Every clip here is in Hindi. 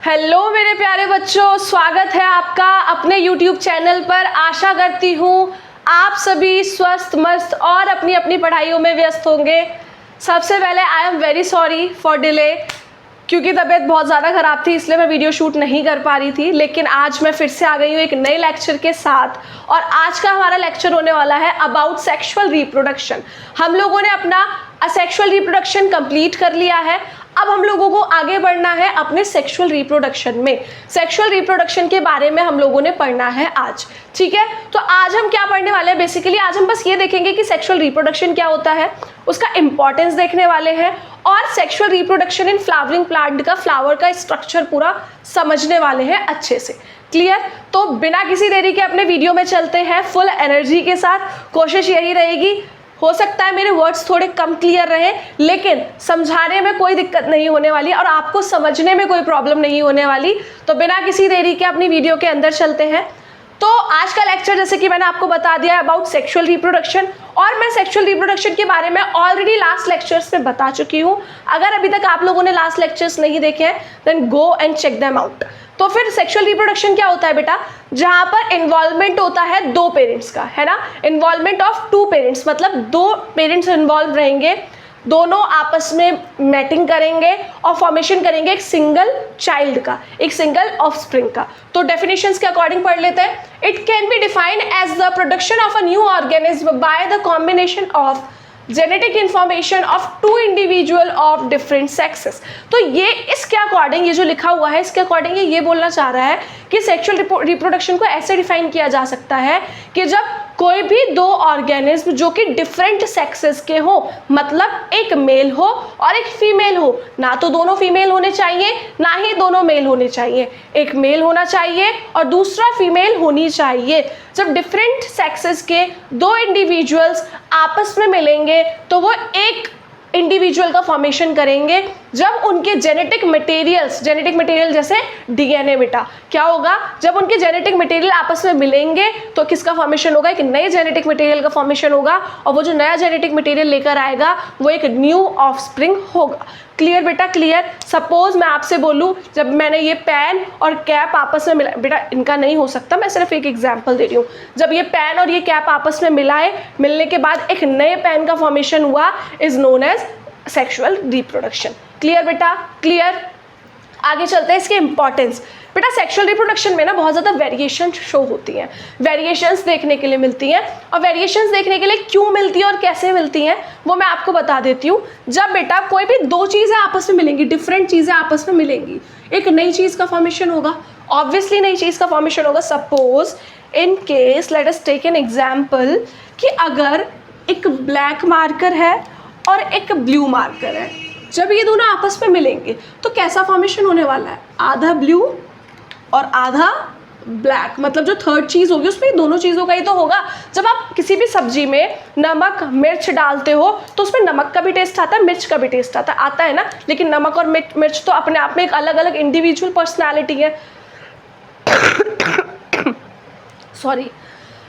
हेलो मेरे प्यारे बच्चों, स्वागत है आपका अपने YouTube चैनल पर। आशा करती हूँ आप सभी स्वस्थ मस्त और अपनी अपनी पढ़ाइयों में व्यस्त होंगे। सबसे पहले I am very sorry for delay, क्योंकि तबीयत बहुत ज़्यादा ख़राब थी इसलिए मैं वीडियो शूट नहीं कर पा रही थी। लेकिन आज मैं फिर से आ गई हूँ एक नए लेक्चर के साथ, और आज का हमारा लेक्चर होने वाला है अबाउट सेक्सुअल रिप्रोडक्शन। हम लोगों ने अपना असेक्सुअल रिप्रोडक्शन कंप्लीट कर लिया है। अब हम लोगों को आगे बढ़ना है अपने सेक्सुअल रिप्रोडक्शन में। सेक्सुअल रिप्रोडक्शन के बारे में हम लोगों ने पढ़ना है आज, ठीक है। तो आज हम क्या पढ़ने वाले हैं, बेसिकली आज हम बस ये देखेंगे कि सेक्सुअल रिप्रोडक्शन क्या होता है, उसका इंपॉर्टेंस देखने वाले हैं, और sexual reproduction in flowering plant का फ्लावर का स्ट्रक्चर पूरा समझने वाले हैं अच्छे से। क्लियर? तो बिना किसी देरी के अपने वीडियो में चलते हैं फुल एनर्जी के साथ। कोशिश यही रहेगी, हो सकता है मेरे वर्ड्स थोड़े कम क्लियर रहे, लेकिन समझाने में कोई दिक्कत नहीं होने वाली और आपको समझने में कोई प्रॉब्लम नहीं होने वाली। तो बिना किसी देरी के अपनी वीडियो के अंदर चलते हैं। तो आज का लेक्चर, जैसे कि मैंने आपको बता दिया है अबाउट सेक्सुअल रिप्रोडक्शन, और मैं सेक्सुअल रिप्रोडक्शन के बारे में ऑलरेडी लास्ट लेक्चर्स में बता चुकी हूँ। अगर अभी तक आप लोगों ने लास्ट लेक्चर्स नहीं देखे हैं then go and check them out. तो फिर सेक्सुअल रिप्रोडक्शन क्या होता है बेटा, जहाँ पर इन्वॉल्वमेंट होता है दो पेरेंट्स का, है ना। इन्वॉल्वमेंट ऑफ टू पेरेंट्स, मतलब दो पेरेंट्स इन्वॉल्व रहेंगे, दोनों आपस में मैटिंग करेंगे और फॉर्मेशन करेंगे एक सिंगल चाइल्ड का, एक सिंगल ऑफस्प्रिंग का। तो डेफिनेशंस के अकॉर्डिंग पढ़ लेते हैं। It can be defined as the production of a new organism by the combination of genetic information of two individual of different sexes. तो ये इसके अकॉर्डिंग, ये जो लिखा हुआ है इसके अकॉर्डिंग ये बोलना चाह रहा है कि सेक्सुअल रिप्रोडक्शन को ऐसे डिफाइन किया जा सकता है कि जब कोई भी दो ऑर्गेनिज्म जो कि डिफरेंट सेक्सेस के हो, मतलब एक मेल हो और एक फीमेल हो, ना तो दोनों फीमेल होने चाहिए ना ही दोनों मेल होने चाहिए, एक मेल होना चाहिए और दूसरा फीमेल होनी चाहिए। जब डिफरेंट सेक्सेस के दो इंडिविजुअल्स आपस में मिलेंगे तो वो एक इंडिविजुअल का फॉर्मेशन करेंगे। जब उनके जेनेटिक मटेरियल जैसे डीएनए बेटा क्या होगा, जब उनके जेनेटिक मटेरियल आपस में मिलेंगे तो किसका फॉर्मेशन होगा, एक नए जेनेटिक मटेरियल का फॉर्मेशन होगा, और वो जो नया जेनेटिक मटेरियल लेकर आएगा वो एक न्यू ऑफस्प्रिंग होगा। क्लियर बेटा, क्लियर। सपोज मैं आपसे बोलूँ, जब मैंने ये पेन और कैप आपस में मिला, बेटा इनका नहीं हो सकता, मैं सिर्फ एक एग्जांपल दे रही हूँ। जब ये पेन और ये कैप आपस में मिलने के बाद एक नए पेन का फॉर्मेशन हुआ, is known as sexual reproduction. Clear बेटा, क्लियर। आगे चलते हैं इसके इंपॉर्टेंस। बेटा सेक्सुअल रिप्रोडक्शन में ना बहुत ज़्यादा वेरिएशन शो होती हैं, वेरिएशंस देखने के लिए मिलती हैं, और वेरिएशंस देखने के लिए क्यों मिलती है और कैसे मिलती हैं वो मैं आपको बता देती हूँ। जब बेटा कोई भी दो चीज़ें आपस में मिलेंगी, डिफरेंट चीज़ें आपस में मिलेंगी, एक नई चीज़ का फॉर्मेशन होगा, ऑब्वियसली नई चीज़ का फॉर्मेशन होगा। Suppose in case let us take an example कि अगर एक ब्लैक मार्कर है और एक ब्लू मार्कर है, जब ये दोनों आपस में मिलेंगे तो कैसा फॉर्मेशन होने वाला है, आधा ब्लू और आधा ब्लैक, मतलब जो थर्ड चीज़ होगी उसमें दोनों चीज़ों का ही तो होगा। जब आप किसी भी सब्जी में नमक मिर्च डालते हो तो उसमें नमक का भी टेस्ट आता है, मिर्च का भी टेस्ट आता है ना, लेकिन नमक और मिर्च तो अपने आप में एक अलग अलग इंडिविजुअल पर्सनैलिटी है सॉरी।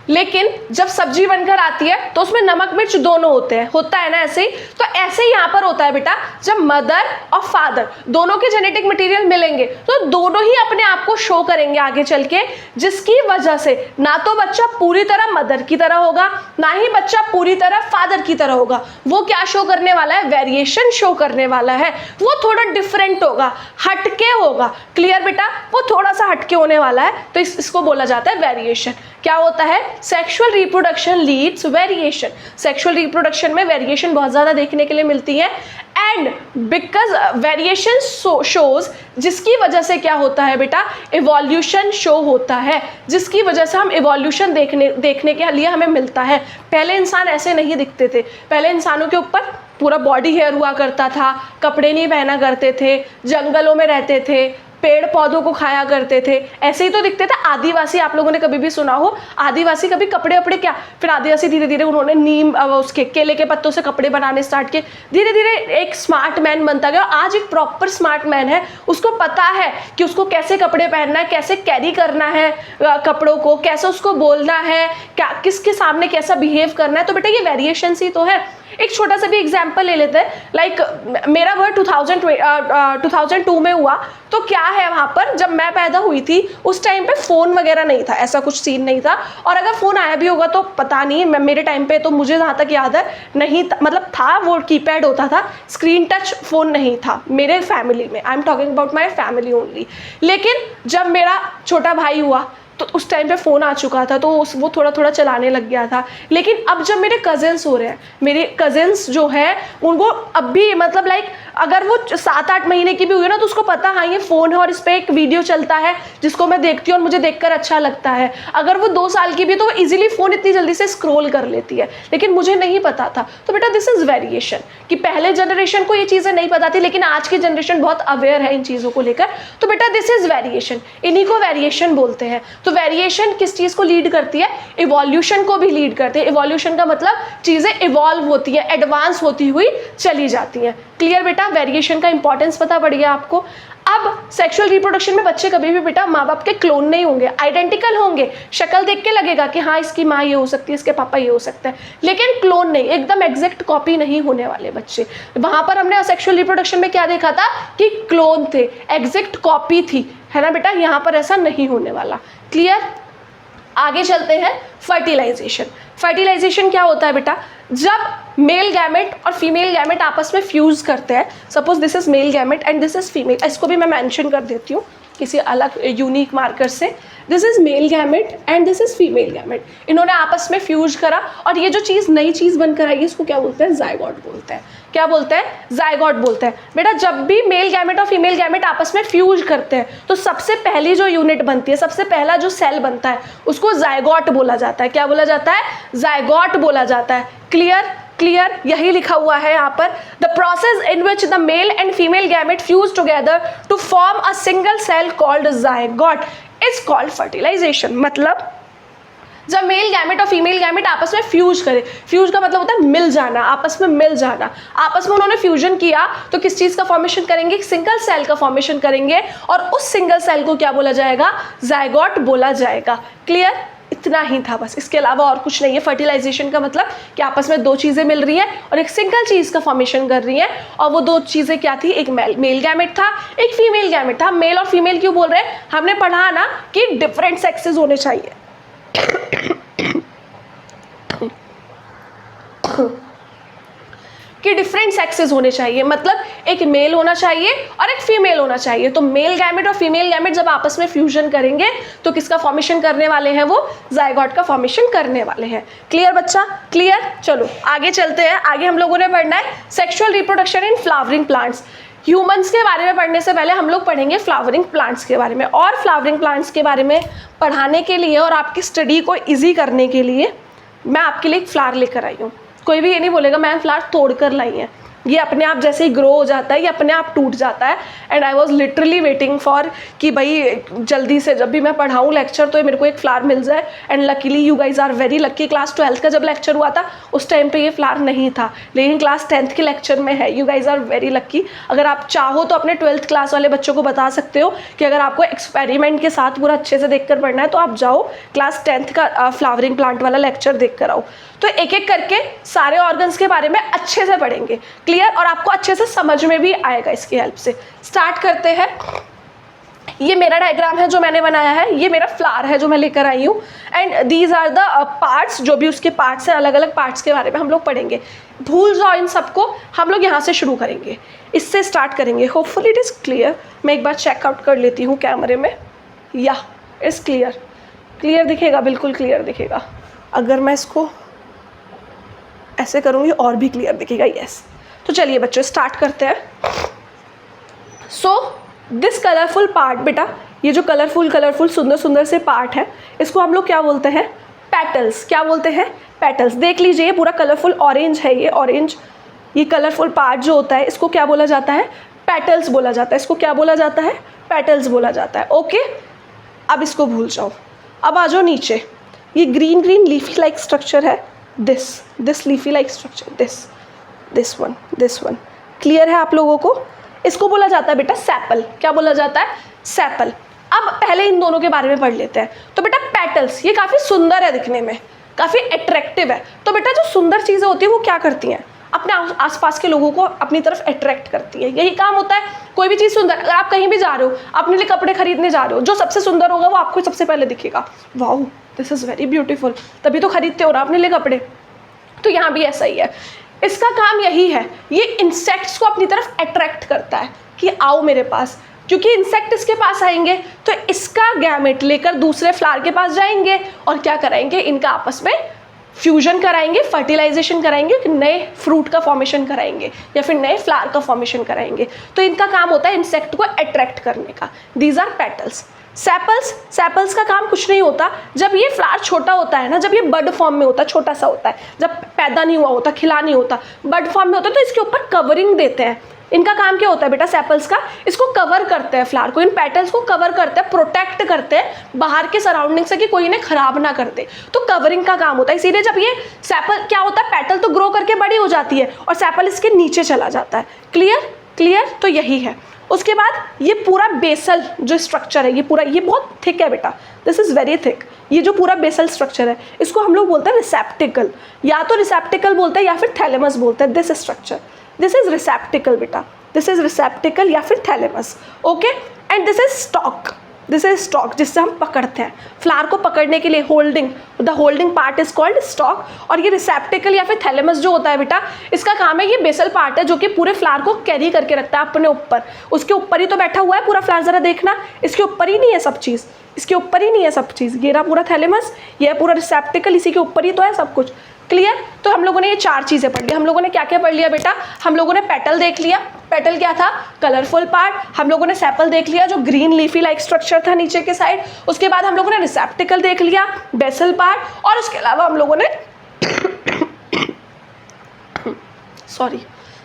लेकिन जब सब्जी बनकर आती है तो उसमें नमक मिर्च दोनों होते हैं, होता है ना ऐसे ही। तो ऐसे ही यहाँ पर होता है बेटा, जब मदर और फादर दोनों के जेनेटिक मटेरियल मिलेंगे तो दोनों ही अपने आप को शो करेंगे आगे चल के, जिसकी वजह से ना तो बच्चा पूरी तरह मदर की तरह होगा ना ही बच्चा पूरी तरह फादर की तरह होगा। वो क्या शो करने वाला है, वेरिएशन शो करने वाला है। वो थोड़ा डिफरेंट होगा, हटके होगा। क्लियर बेटा, वो थोड़ा सा हटके होने वाला है, तो इसको बोला जाता है वेरिएशन। क्या होता है, sexual reproduction leads variation. Sexual reproduction में वेरिएशन बहुत ज़्यादा देखने के लिए मिलती है, एंड बिकॉज वेरिएशन शोज, जिसकी वजह से क्या होता है बेटा, इवोल्यूशन शो होता है, जिसकी वजह से हम इवोल्यूशन देखने के लिए हमें मिलता है। पहले इंसान ऐसे नहीं दिखते थे, पहले इंसानों के ऊपर पूरा बॉडी हेयर हुआ करता था, कपड़े नहीं पहना करते थे, जंगलों में रहते थे, पेड़ पौधों को खाया करते थे, ऐसे ही तो दिखते थे। आदिवासी, आप लोगों ने कभी भी सुना हो, आदिवासी कभी कपड़े वपड़े क्या, फिर आदिवासी धीरे धीरे उन्होंने नीम उसके केले के पत्तों से कपड़े बनाने स्टार्ट किए, धीरे धीरे एक स्मार्ट मैन बनता गया। आज एक प्रॉपर स्मार्ट मैन है, उसको पता है कि उसको कैसे कपड़े पहनना है, कैसे कैरी करना है कपड़ों को, कैसे उसको बोलना है, क्या किसके सामने कैसा बिहेव करना है। तो बेटा ये वेरिएशंस ही तो है। एक छोटा सा भी एग्जाम्पल ले लेते हैं, लाइक मेरा बर्थ 2002 में हुआ, तो क्या है वहाँ पर जब मैं पैदा हुई थी उस टाइम पे फ़ोन वगैरह नहीं था, ऐसा कुछ सीन नहीं था, और अगर फ़ोन आया भी होगा तो पता नहीं, मेरे टाइम पे तो मुझे जहाँ तक याद है नहीं था, मतलब था वो कीपैड होता था, स्क्रीन टच फ़ोन नहीं था मेरे फैमिली में, I am talking about my family only. लेकिन जब मेरा छोटा भाई हुआ तो उस टाइम पे फ़ोन आ चुका था, तो वो थोड़ा थोड़ा चलाने लग गया था। लेकिन अब जब मेरे कज़िन्स हो रहे हैं, मेरे कज़िन्स जो है उनको अब भी मतलब लाइक अगर वो 7-8 महीने की भी हुई है ना, तो उसको पता हाँ ये फ़ोन है और इस पर एक वीडियो चलता है जिसको मैं देखती हूँ और मुझे देखकर अच्छा लगता है। अगर वो 2 साल की भी तो वो ईजिली फ़ोन इतनी जल्दी से स्क्रॉल कर लेती है, लेकिन मुझे नहीं पता था। तो बेटा दिस इज़ वेरिएशन, कि पहले जनरेशन को ये चीज़ें नहीं पता थी, लेकिन आज की जनरेशन बहुत अवेयर है इन चीज़ों को लेकर। तो बेटा दिस इज़ वेरिएशन, इन्हीं को वेरिएशन बोलते हैं। तो वेरिएशन किस चीज़ को लीड करती है? इवोल्यूशन को भी लीड करती है। इवोल्यूशन का मतलब चीज़ें इवॉल्व होती हैं, एडवांस होती हुई चली जाती हैं। क्लियर बेटा? वेरिएशन का इंपॉर्टेंस पता पड़ गया आपको। अब सेक्सुअल रिप्रोडक्शन में बच्चे कभी भी बेटा माँ बाप के क्लोन नहीं होंगे, आइडेंटिकल होंगे। शक्ल देख के लगेगा कि हाँ इसकी माँ ये हो सकती है, इसके पापा ये हो सकते हैं, लेकिन क्लोन नहीं, एकदम एग्जैक्ट कॉपी नहीं होने वाले बच्चे। वहाँ पर हमने सेक्सुअल रिप्रोडक्शन में क्या देखा था कि क्लोन थे, एग्जैक्ट कॉपी थी, है ना बेटा? यहाँ पर ऐसा नहीं होने वाला। क्लियर? आगे चलते हैं। फर्टिलाइजेशन। फर्टिलाइजेशन क्या होता है बेटा? जब मेल गैमेट और फीमेल गैमेट आपस में फ्यूज करते हैं, suppose this is male gamete and this is female, इसको भी मैं मेंशन कर देती हूँ किसी अलग यूनिक मार्कर से, this is male gamete and this is female gamete. इन्होंने आपस में फ्यूज करा और ये जो चीज़ नई चीज़ बनकर आई, इसको क्या बोलते हैं? जायगोट बोलते हैं। क्या बोलते हैं? जायगोट बोलते हैं। बेटा जब भी मेल गैमेट और फीमेल गैमेट आपस में फ्यूज करते हैं तो सबसे पहली जो यूनिट बनती है, सबसे पहला जो सेल बनता है, उसको जायगोट बोला जाता है। क्या बोला जाता है? जायगोट बोला जाता है। क्लियर? क्लियर? यही लिखा हुआ है यहाँ पर, the process in which the male and female gamete fuse together to form a single cell called zygote is called fertilisation. मतलब जब मेल गैमेट और फीमेल गैमेट आपस में फ्यूज करे, फ्यूज का मतलब होता है मिल जाना, आपस में मिल जाना, आपस में उन्होंने फ्यूजन किया तो किस चीज़ का फॉर्मेशन करेंगे? एक सिंगल सेल का फॉर्मेशन करेंगे, और उस सिंगल सेल को क्या बोला जाएगा? जायगोट बोला जाएगा। क्लियर? इतना ही था बस, इसके अलावा और कुछ नहीं है। फर्टिलाइजेशन का मतलब कि आपस में दो चीज़ें मिल रही हैं और एक सिंगल चीज़ का फॉर्मेशन कर रही हैं, और वो दो चीज़ें क्या थी? एक मेल गैमेट था, एक फीमेल गैमेट था। मेल और फीमेल क्यों बोल रहे हैं? हमने पढ़ा ना कि डिफरेंट सेक्सेस होने चाहिए कि डिफरेंट सेक्सेस होने चाहिए, मतलब एक मेल होना चाहिए और एक फीमेल होना चाहिए। तो मेल गैमेट और फीमेल गैमेट जब आपस में फ्यूजन करेंगे तो किसका फॉर्मेशन करने वाले हैं? वो जायगोट का फॉर्मेशन करने वाले हैं। क्लियर बच्चा? क्लियर? चलो आगे चलते हैं। आगे हम लोगों ने पढ़ना है sexual reproduction in flowering plants. Humans के बारे में पढ़ने से पहले हम लोग पढ़ेंगे फ्लावरिंग प्लांट्स के बारे में। और फ्लावरिंग प्लांट्स के बारे में पढ़ाने के लिए और आपकी स्टडी को ईजी करने के लिए मैं आपके लिए एक फ्लावर लेकर आई हूँ। कोई भी ये नहीं बोलेगा मैम फ्लावर तोड़ कर लाई है, ये अपने आप जैसे ही ग्रो हो जाता है, ये अपने आप टूट जाता है। And I was literally waiting for कि भाई जल्दी से जब भी मैं पढ़ाऊँ लेक्चर तो मेरे को एक फ्लावर मिल जाए। And luckily you guys are very lucky. Class 12th का जब लेक्चर हुआ था उस टाइम पे ये फ्लावर नहीं था, लेकिन क्लास 10th के लेक्चर में है। You guys are very lucky. अगर आप चाहो तो अपने 12th क्लास वाले बच्चों को बता सकते हो कि अगर आपको एक्सपेरिमेंट के साथ पूरा अच्छे से देख कर पढ़ना है तो आप जाओ क्लास 10th का फ्लावरिंग प्लांट वाला लेक्चर देख कर आओ। तो एक एक करके सारे ऑर्गन्स के बारे में अच्छे से पढ़ेंगे। क्लियर? और आपको अच्छे से समझ में भी आएगा इसकी हेल्प से। स्टार्ट करते हैं। ये मेरा डायग्राम है जो मैंने बनाया है, ये मेरा फ्लावर है जो मैं लेकर आई हूँ। And these are the parts, जो भी उसके पार्ट्स हैं, अलग अलग पार्ट्स के बारे में हम लोग पढ़ेंगे। भूल जाओ इन सबको, हम लोग यहाँ से शुरू करेंगे, इससे स्टार्ट करेंगे। Hopefully it is clear. मैं एक बार चेकआउट कर लेती हूँ कैमरे में। या इट्स क्लियर? क्लियर दिखेगा? बिल्कुल क्लियर दिखेगा। अगर मैं इसको ऐसे करूँगी और भी क्लियर दिखेगा। यस। तो चलिए बच्चों स्टार्ट करते हैं। सो दिस कलरफुल पार्ट, बेटा ये जो कलरफुल सुंदर सुंदर से पार्ट है, इसको हम लोग क्या बोलते हैं? पेटल्स। क्या बोलते हैं? पेटल्स। देख लीजिए ये पूरा कलरफुल ऑरेंज है, ये ऑरेंज, ये कलरफुल पार्ट जो होता है इसको क्या बोला जाता है? पेटल्स बोला जाता है। इसको क्या बोला जाता है? पेटल्स बोला जाता है। ओके, अब इसको भूल जाओ। अब आ जाओ नीचे। ये green green leafy like structure है, this leafy like structure, this one. Clear है आप लोगों को? इसको बोला जाता है बेटा सेपल। क्या बोला जाता है? सेपल। अब पहले इन दोनों के बारे में पढ़ लेते हैं। तो बेटा पेटल्स, ये काफ़ी सुंदर है दिखने में, काफ़ी अट्रैक्टिव है। तो बेटा जो सुंदर चीज़ें होती है वो क्या करती हैं? अपने आसपास के लोगों को अपनी तरफ अट्रैक्ट करती है। यही काम होता है। कोई भी चीज़ सुंदर, अगर आप कहीं भी जा रहे हो, अपने लिए कपड़े खरीदने जा रहे हो, जो सबसे सुंदर होगा वो आपको सबसे पहले दिखेगा, wow this is very beautiful, तभी तो खरीदते हो ना अपने लिए कपड़े। तो यहाँ भी ऐसा ही है, इसका काम यही है, ये इंसेक्ट्स को अपनी तरफ अट्रैक्ट करता है कि आओ मेरे पास, क्योंकि इंसेक्ट इसके पास आएंगे तो इसका गैमेट लेकर दूसरे फ्लावर के पास जाएंगे और क्या कराएंगे, इनका आपस में फ्यूजन कराएंगे, फर्टिलाइजेशन कराएंगे, नए फ्रूट का फॉर्मेशन कराएंगे या फिर नए फ्लावर का फॉर्मेशन कराएंगे। तो इनका काम होता है इंसेक्ट को अट्रैक्ट करने का। These are petals. सेपल्स का काम कुछ नहीं होता, जब ये फ्लावर छोटा होता है ना, जब ये बड फॉर्म में होता है, छोटा सा होता है, जब पैदा नहीं हुआ होता, खिला नहीं होता, बड फॉर्म में होता है, तो इसके ऊपर कवरिंग देते हैं। इनका काम क्या होता है बेटा सेपल्स का, इसको कवर करते हैं, फ्लावर को, इन पेटल्स को कवर करते हैं, प्रोटेक्ट करते हैं बाहर के सराउंडिंग से कि कोई इन्हें खराब ना कर दे, तो कवरिंग का काम होता है। इसीलिए जब ये सेपल क्या होता है, पेटल तो ग्रो करके बड़ी हो जाती है और सेपल इसके नीचे चला जाता है। क्लियर, तो यही है। उसके बाद ये पूरा बेसल जो स्ट्रक्चर है, ये बहुत थिक है बेटा, दिस इज़ वेरी थिक। ये जो पूरा बेसल स्ट्रक्चर है इसको हम लोग बोलते हैं रिसेप्टिकल, या तो रिसेप्टिकल बोलते हैं या फिर थैलेमस बोलते हैं। दिस स्ट्रक्चर, दिस इज रिसेप्टिकल बेटा, दिस इज रिसेप्टिकल या फिर thalamus, okay. And this is stock, this is stock जिससे हम पकड़ते हैं फ्लावर को पकड़ने के लिए, holding, the holding part is called stock. और ये रिसेप्टिकल या फिर थैलेमस जो होता है बेटा, इसका काम है, ये बेसल पार्ट है जो कि पूरे फ्लावर को कैरी करके रखता है अपने ऊपर, उसके ऊपर ही तो बैठा हुआ है पूरा फ्लावर, जरा देखना, इसके ऊपर ही नहीं है सब चीज़, इसके ऊपर ही नहीं है सब चीज़, ये रहा पूरा थैलेमस, ये पूरा रिसेप्टिकल, इसी के ऊपर ही तो है सब कुछ। क्लियर। तो हम लोगों ने ये 4 चीज़ें पढ़ ली। हम लोगों ने क्या क्या पढ़ लिया बेटा, हम लोगों ने पेटल देख लिया, पेटल क्या था, कलरफुल पार्ट। हम लोगों ने सेपल देख लिया जो ग्रीन लीफी लाइक स्ट्रक्चर था नीचे के साइड। उसके बाद हम लोगों ने रिसेप्टिकल देख लिया, बेसल पार्ट, और उसके अलावा हम लोगों ने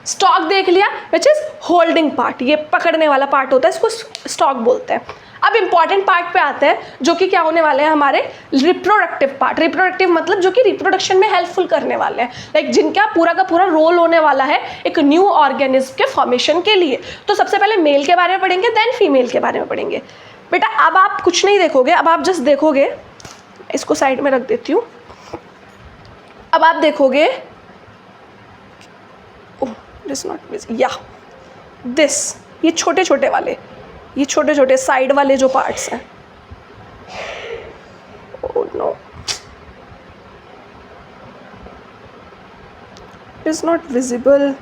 स्टॉक देख लिया विच इज होल्डिंग पार्ट, ये पकड़ने वाला पार्ट होता है, इसको स्टॉक बोलते हैं। अब इंपॉर्टेंट पार्ट पे आते हैं जो कि क्या होने वाले हैं हमारे रिप्रोडक्टिव पार्ट। रिप्रोडक्टिव मतलब जो कि रिप्रोडक्शन में हेल्पफुल करने वाले हैं, लाइक जिनका पूरा का पूरा रोल होने वाला है एक न्यू ऑर्गेनिज्म के फॉर्मेशन के लिए। तो सबसे पहले मेल के बारे में पढ़ेंगे, देन फीमेल के बारे में पढ़ेंगे। बेटा अब आप कुछ नहीं देखोगे, अब आप जस्ट देखोगे, इसको साइड में रख देती हूँ, अब आप देखोगे ये छोटे छोटे वाले, ये छोटे छोटे साइड वाले जो पार्ट्स हैं, oh no it is not visible,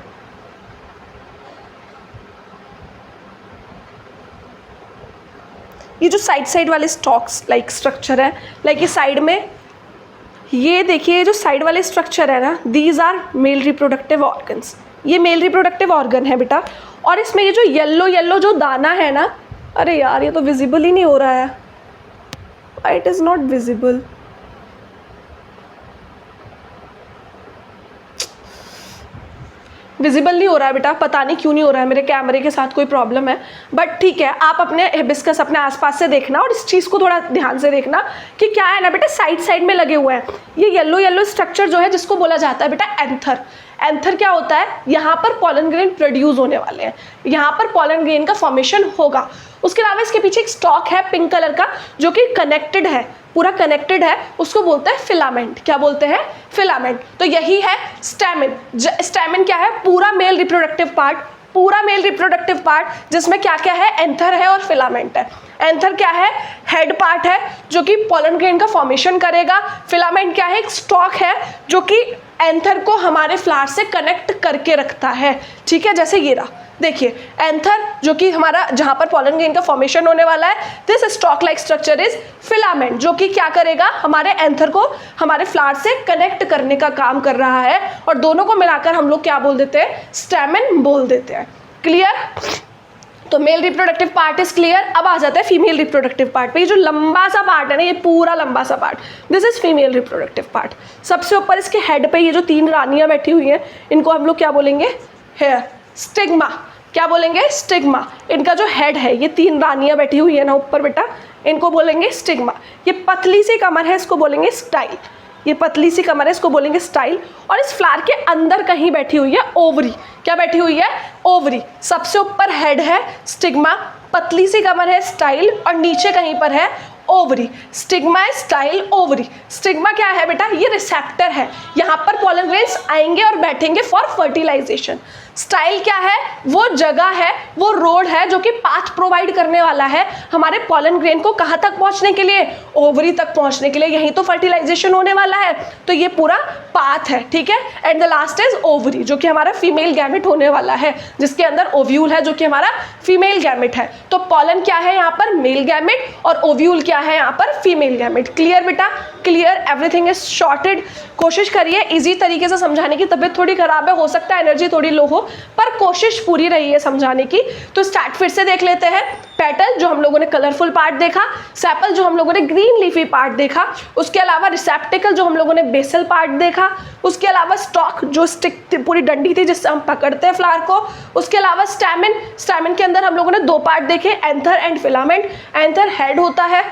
ये जो साइड वाले स्टॉक्स लाइक स्ट्रक्चर है, लाइक ये साइड में, ये देखिए जो साइड वाले स्ट्रक्चर है ना, these are male reproductive organs, ये मेल रिप्रोडक्टिव ऑर्गन है बेटा। और इसमें ये जो येलो जो दाना है ना, अरे यार ये तो विजिबल ही नहीं हो रहा है, it is not visible, visible नहीं हो रहा है बेटा, पता नहीं क्यों नहीं हो रहा है, मेरे कैमरे के साथ कोई प्रॉब्लम है, बट ठीक है, आप अपने हिबिस्कस अपने आसपास से देखना और इस चीज़ को थोड़ा ध्यान से देखना कि क्या है ना बेटा, साइड में लगे हुए हैं ये येलो स्ट्रक्चर जो है जिसको बोला जाता है बेटा एंथर। एंथर क्या होता है, यहाँ पर पॉलन ग्रेन प्रोड्यूस होने वाले हैं, यहाँ पर पॉलन ग्रेन का फॉर्मेशन होगा। उसके अलावा इसके पीछे एक स्टॉक है पिंक कलर का जो कि कनेक्टेड है, पूरा कनेक्टेड है, उसको बोलते हैं फिलामेंट। क्या बोलते हैं, फिलामेंट। तो यही है स्टैमिन। स्टैमिन क्या है, पूरा मेल रिप्रोडक्टिव पार्ट, पूरा मेल रिप्रोडक्टिव पार्ट जिसमें क्या क्या है, एंथर है और फिलामेंट है। एंथर क्या है, हेड पार्ट है जो कि पॉलन ग्रेन का फॉर्मेशन करेगा। फिलामेंट क्या है, एक स्टॉक है जो कि एंथर को हमारे फ्लावर से कनेक्ट करके रखता है। ठीक है, जैसे ये रहा, देखिए एंथर जो कि हमारा जहाँ पर पॉलन ग्रेन का फॉर्मेशन होने वाला है, this stock like structure is filament, जो कि क्या करेगा, हमारे एंथर को हमारे फ्लावर से कनेक्ट करने का काम कर रहा है, और दोनों को मिलाकर हम लोग क्या बोल देते हैं, स्टैमिन बोल देते हैं। क्लियर। तो male reproductive part is clear. अब आ जाता है फीमेल रिप्रोडक्टिव पार्ट पे। ये जो लंबा सा पार्ट है ना, ये पूरा लंबा सा part, this is female reproductive part. सबसे ऊपर इसके हेड पे ये जो 3 रानियां बैठी हुई हैं, इनको हम लोग क्या बोलेंगे, हेयर, स्टिग्मा। क्या बोलेंगे, स्टिग्मा। इनका जो हेड है, ये 3 रानियां बैठी हुई है ना ऊपर बेटा, इनको बोलेंगे स्टिग्मा। ये पतली सी कमर है, इसको बोलेंगे स्टाइल। ये पतली सी कमर है, इसको बोलेंगे स्टाइल। और इस फ्लावर के अंदर कहीं बैठी हुई है ओवरी। क्या बैठी हुई है, ओवरी। सबसे ऊपर हेड है स्टिग्मा, पतली सी कमर है स्टाइल, और नीचे कहीं पर है ovary, stigma style ovary. Stigma क्या है बेटा? ये रिसेप्टर है, यहाँ पर पॉलन ग्रेन्स आएंगे और बैठेंगे फॉर फर्टिलाइजेशन। स्टाइल क्या है? वो जगह है, वो रोड है जो कि पाथ प्रोवाइड करने वाला है हमारे पॉलन ग्रेन को कहाँ तक पहुँचने के लिए? ओवरी तक पहुँचने के लिए। यहीं तो फर्टिलाइजेशन होने वाला है, तो ये पूरा पाथ है, ठीक है। And the last is ovary, जो कि हमारा फीमेल गैमेट होने वाला है, जिसके अंदर ओव्यूल है जो कि हमारा फीमेल गैमेट है। तो पॉलन क्या है यहाँ पर? मेल गैमेट, और ओव्यूल क्या है यहाँ पर? Female gamete. क्लियर बेटा? क्लियर? Everything is shorted. कोशिश करिए इजी तरीके से समझाने की। तबीयत थोड़ी खराब है, हो सकता है एनर्जी थोड़ी लो हो, पर कोशिश पूरी रही है समझाने की। तो स्टार्ट फिर से देख लेते हैं। पेटल जो हम लोगों ने कलरफुल पार्ट देखा, सेपल जो हम लोगों ने ग्रीन लीफी पार्ट देखा, उसके अलावा रिसेप्टिकल जो हम लोगों ने बेसल पार्ट देखा, उसके अलावा स्टॉक जो स्टिक पूरी डंडी थी जिससे हम पकड़ते हैं फ्लावर को, उसके अलावा स्टैमिन, स्टैमिन के अंदर हम लोगों ने दो पार्ट देखे, anther and filament. Anther head होता है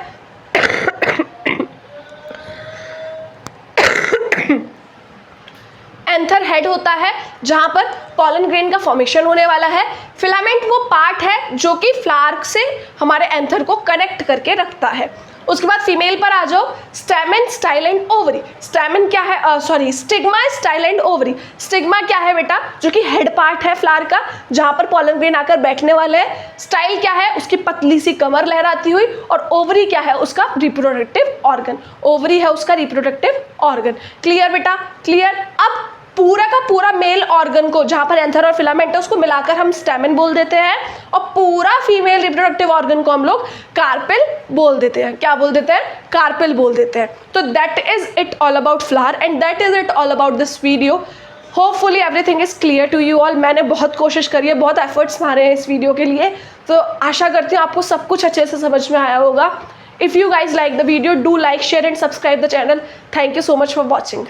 एंथर हेड होता है जहां पर पॉलन ग्रेन का फॉर्मेशन होने वाला है। फिलामेंट वो पार्ट है जो कि फ्लावर से हमारे एंथर को कनेक्ट करके रखता है। उसके बाद फीमेल पर आ जाओ। Stamen, style and ovary. Stamen क्या है? Stigma, style and ovary. Stigma क्या है बेटा? जो कि हेड पार्ट है फ्लावर का, जहां पर पॉलन ग्रेन आकर बैठने वाले हैं। स्टाइल क्या है? उसकी पतली सी कमर लहराती हुई। और ओवरी क्या है? उसका रिप्रोडक्टिव ऑर्गन। ओवरी है उसका रिप्रोडक्टिव ऑर्गन। क्लियर बेटा? क्लियर? अब पूरा का पूरा मेल ऑर्गन को, जहां पर एंथर और फिलामेंट है, उसको मिलाकर हम स्टैमेन बोल देते हैं, और पूरा फीमेल रिप्रोडक्टिव ऑर्गन को हम लोग कार्पेल बोल देते हैं। क्या बोल देते हैं? कार्पेल बोल देते हैं। तो that is it all about flower, and that is it all about this video. Hopefully everything is clear to you all. मैंने बहुत कोशिश करी है, बहुत एफर्ट्स मारे हैं इस वीडियो के लिए, तो आशा करती हूँ आपको सब कुछ अच्छे से समझ में आया होगा। If you guys like the video, do like, share and subscribe the channel. Thank you so much for watching.